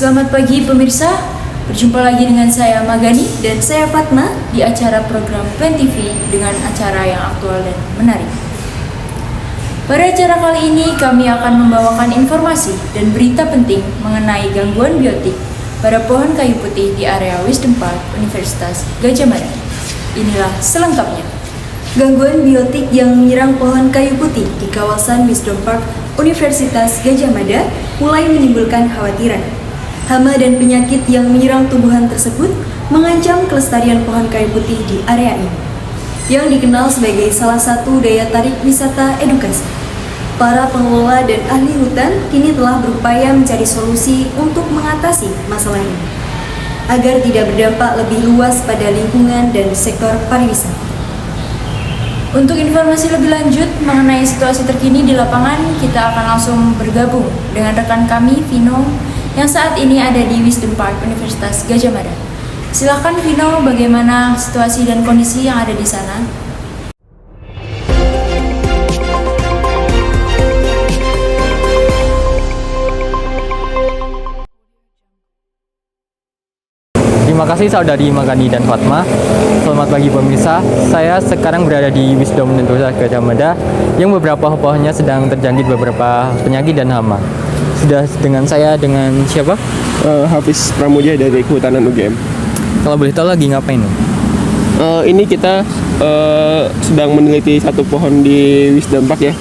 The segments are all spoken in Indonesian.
Selamat pagi pemirsa, berjumpa lagi dengan saya Magani dan saya Fatma di acara program PEN TV dengan acara yang aktual dan menarik. Pada acara kali ini kami akan membawakan informasi dan berita penting mengenai gangguan biotik pada pohon kayu putih di area Wisdom Park Universitas Gadjah Mada. Inilah selengkapnya. Gangguan biotik yang menyerang pohon kayu putih di kawasan Wisdom Park Universitas Gadjah Mada mulai menimbulkan kekhawatiran. Hama dan penyakit yang menyerang tumbuhan tersebut mengancam kelestarian pohon kayu putih di area ini, yang dikenal sebagai salah satu daya tarik wisata edukasi. Para pengelola dan ahli hutan kini telah berupaya mencari solusi untuk mengatasi masalah ini, agar tidak berdampak lebih luas pada lingkungan dan sektor pariwisata. Untuk informasi lebih lanjut mengenai situasi terkini di lapangan, kita akan langsung bergabung dengan rekan kami, Vino, yang saat ini ada di Wisdom Park Universitas Gadjah Mada. Silakan Vino, bagaimana situasi dan kondisi yang ada di sana? Terima kasih saudari Magani dan Fatma. Selamat pagi pemirsa. Saya sekarang berada di Wisdom Universitas Gadjah Mada yang beberapa pohonnya sedang terjangkit beberapa penyakit dan hama. Sudah dengan saya dengan siapa? Hafiz Pramudia dari Kehutanan UGM. Kalau boleh tahu lagi ngapain nih? Ini kita sedang meneliti satu pohon di Wisdom Park ya.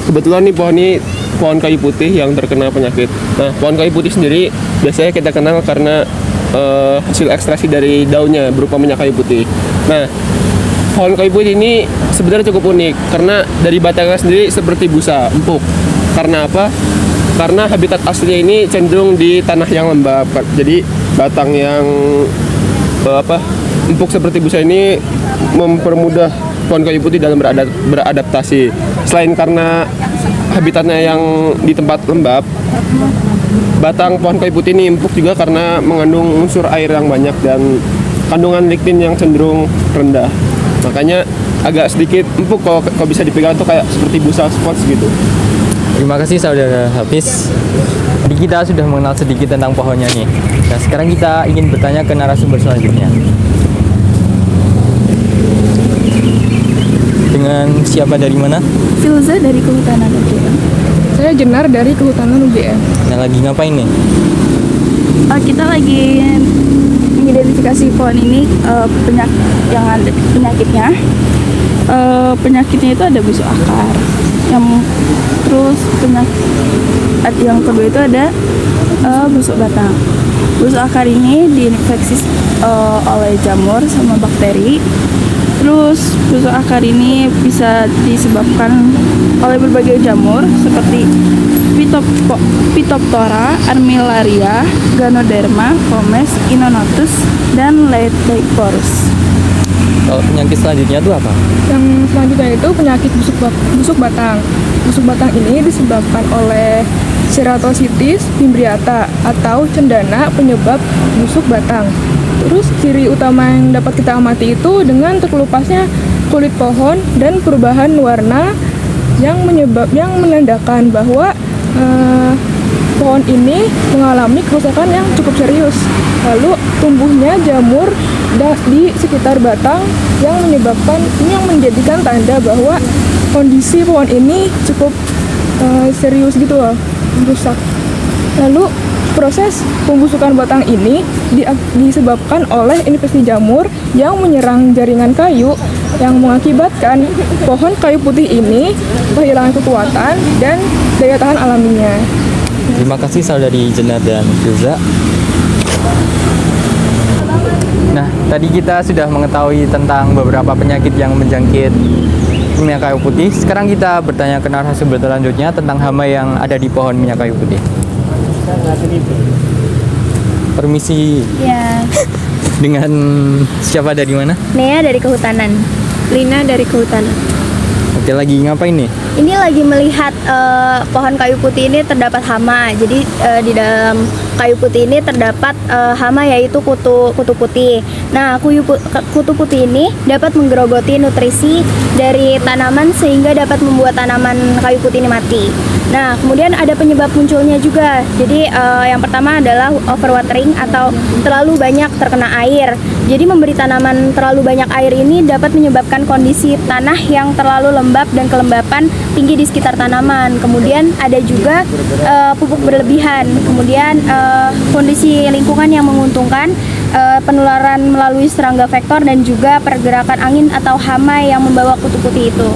Kebetulan nih pohon kayu putih yang terkena penyakit. Nah, pohon kayu putih sendiri biasanya kita kenal karena hasil ekstraksi dari daunnya berupa minyak kayu putih. Nah, pohon kayu putih ini sebenarnya cukup unik karena dari batangnya sendiri seperti busa, empuk. Karena apa? Karena habitat aslinya ini cenderung di tanah yang lembab. Jadi batang yang empuk seperti busa ini mempermudah pohon kayu putih dalam beradaptasi. Selain karena habitatnya yang di tempat lembab, batang pohon kayu putih ini empuk juga karena mengandung unsur air yang banyak dan kandungan lignin yang cenderung rendah. Makanya agak sedikit empuk kalau bisa dipegang tuh kayak seperti busa spons gitu. Terima kasih saudara Hafiz. Jadi kita sudah mengenal sedikit tentang pohonnya nih. Nah, sekarang kita ingin bertanya ke narasumber selanjutnya. Dengan siapa, dari mana? Filza dari Kehutanan UGM. Saya Jenar dari Kehutanan UGM. Nah, lagi ngapain nih? Kita lagi mengidentifikasi pohon ini yang ada penyakitnya. Penyakitnya itu ada busuk akar. Terus penyakit yang kedua itu ada busuk batang. Busuk akar ini diinfeksi oleh jamur sama bakteri. Terus busuk akar ini bisa disebabkan oleh berbagai jamur seperti Phytophthora, Armillaria, Ganoderma, Fomes, Inonotus, dan Leithorus. Kalau penyakit selanjutnya itu apa? Yang selanjutnya itu penyakit busuk batang. Busuk batang ini disebabkan oleh Ceratositis fimbriata atau cendana penyebab busuk batang. Terus ciri utama yang dapat kita amati itu dengan terkelupasnya kulit pohon dan perubahan warna yang menandakan bahwa pohon ini mengalami kerusakan yang cukup serius. Lalu tumbuhnya jamur di sekitar batang yang menjadikan tanda bahwa kondisi pohon ini cukup serius gitu loh, rusak. Lalu proses pembusukan batang ini disebabkan oleh infeksi jamur yang menyerang jaringan kayu yang mengakibatkan pohon kayu putih ini kehilangan kekuatan dan daya tahan alaminya. Terima kasih saudari Jenar dan Filza. Nah, tadi kita sudah mengetahui tentang beberapa penyakit yang menjangkit minyak kayu putih. Sekarang kita bertanya ke narasumber selanjutnya tentang hama yang ada di pohon minyak kayu putih. Permisi. Ya. Dengan siapa, dari mana? Nea dari Kehutanan. Lina dari Kehutanan. Oke, lagi ngapain nih? Ini lagi melihat pohon kayu putih ini terdapat hama. Jadi di dalam kayu putih ini terdapat hama, yaitu kutu putih. Nah, kutu putih ini dapat menggerogoti nutrisi dari tanaman sehingga dapat membuat tanaman kayu putih ini mati. Nah, kemudian ada penyebab munculnya juga. Jadi yang pertama adalah overwatering atau terlalu banyak terkena air. Jadi memberi tanaman terlalu banyak air ini dapat menyebabkan kondisi tanah yang terlalu lembab dan kelembapan tinggi di sekitar tanaman. Kemudian ada juga pupuk berlebihan. Kemudian kondisi lingkungan yang menguntungkan, penularan melalui serangga vektor dan juga pergerakan angin atau hama yang membawa kutu putih itu.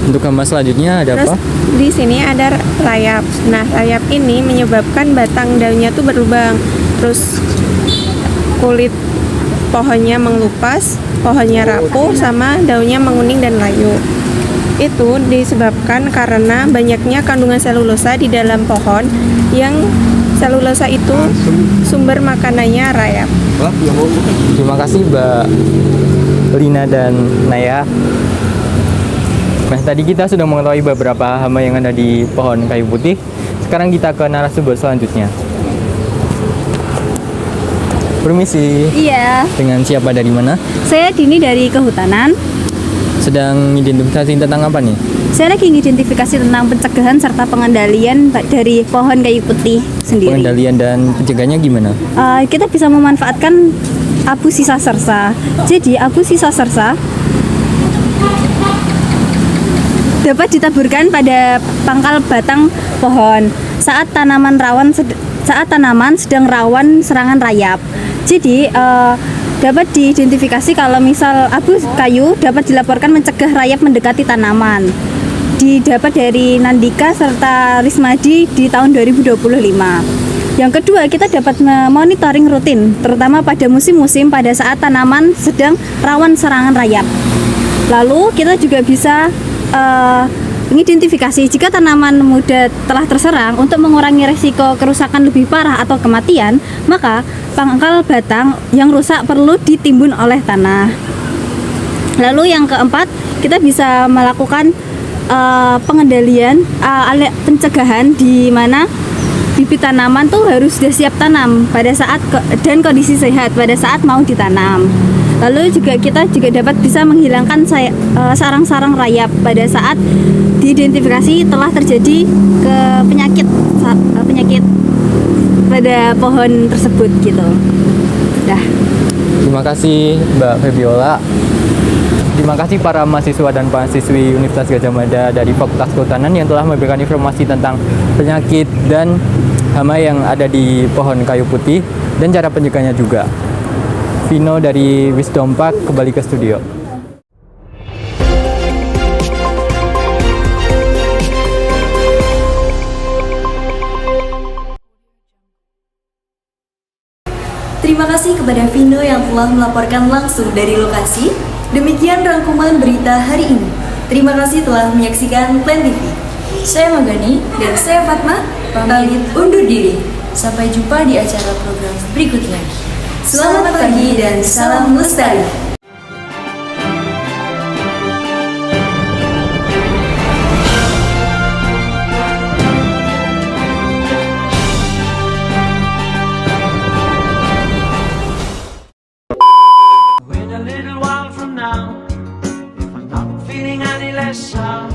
Untuk hama selanjutnya ada Terus apa? di sini ada rayap. Nah, rayap ini menyebabkan batang daunnya tuh berlubang. Terus kulit pohonnya mengelupas, pohonnya rapuh, sama daunnya menguning dan layu. Itu disebabkan karena banyaknya kandungan selulosa di dalam pohon, yang selulosa itu sumber makanannya rayap. Terima kasih Mbak Lina dan Naya. Nah, tadi kita sudah mengetahui beberapa hama yang ada di pohon kayu putih. Sekarang kita ke narasumber selanjutnya. Permisi. Iya, Dengan siapa dari mana? saya Dini dari Kehutanan. Sedang identifikasi tentang apa nih? Saya lagi mengidentifikasi tentang pencegahan serta pengendalian dari pohon kayu putih sendiri. Pengendalian dan pencegahannya gimana? Kita bisa memanfaatkan abu sisa sersa. Jadi abu sisa sersa dapat ditaburkan pada pangkal batang pohon saat tanaman sedang rawan serangan rayap. Jadi dapat diidentifikasi kalau misal abu kayu dapat dilaporkan mencegah rayap mendekati tanaman. Didapat dari Nandika serta Rismadi di tahun 2025. Yang kedua, kita dapat memonitoring rutin, terutama pada musim-musim pada saat tanaman sedang rawan serangan rayap. Lalu kita juga bisa mengidentifikasi jika tanaman muda telah terserang. Untuk mengurangi risiko kerusakan lebih parah atau kematian, maka pangkal batang yang rusak perlu ditimbun oleh tanah. Lalu yang keempat, kita bisa melakukan pengendalian pencegahan di mana bibit tanaman tuh harus sudah siap tanam pada saat dan kondisi sehat pada saat mau ditanam. Lalu juga kita juga dapat bisa menghilangkan sarang-sarang rayap pada saat diidentifikasi telah terjadi ke penyakit pada pohon tersebut gitu. Dah. Terima kasih Mbak Febiola. Terima kasih para mahasiswa dan mahasiswi Universitas Gadjah Mada dari Fakultas Kehutanan yang telah memberikan informasi tentang penyakit dan hama yang ada di pohon kayu putih dan cara pencegahannya juga. Vino dari Wisdom Park kembali ke studio. Terima kasih kepada Vino yang telah melaporkan langsung dari lokasi. Demikian rangkuman berita hari ini. Terima kasih telah menyaksikan Plan TV. Saya Magani dan saya Fatma pamit undur diri. Sampai jumpa di acara program berikutnya. Selamat pagi dan salam lestari. In a little while from now, if I'm not feeling any less sound,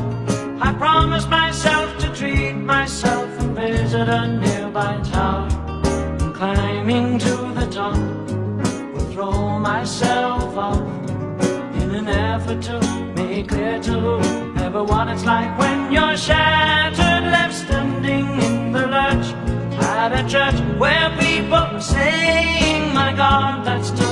I promise myself to treat myself and visit a nearby tower. And climbing to the top, will throw myself off in an effort to make clear to everyone it's like when you're shattered, left standing in the lurch at a church where people are saying, my God, that's just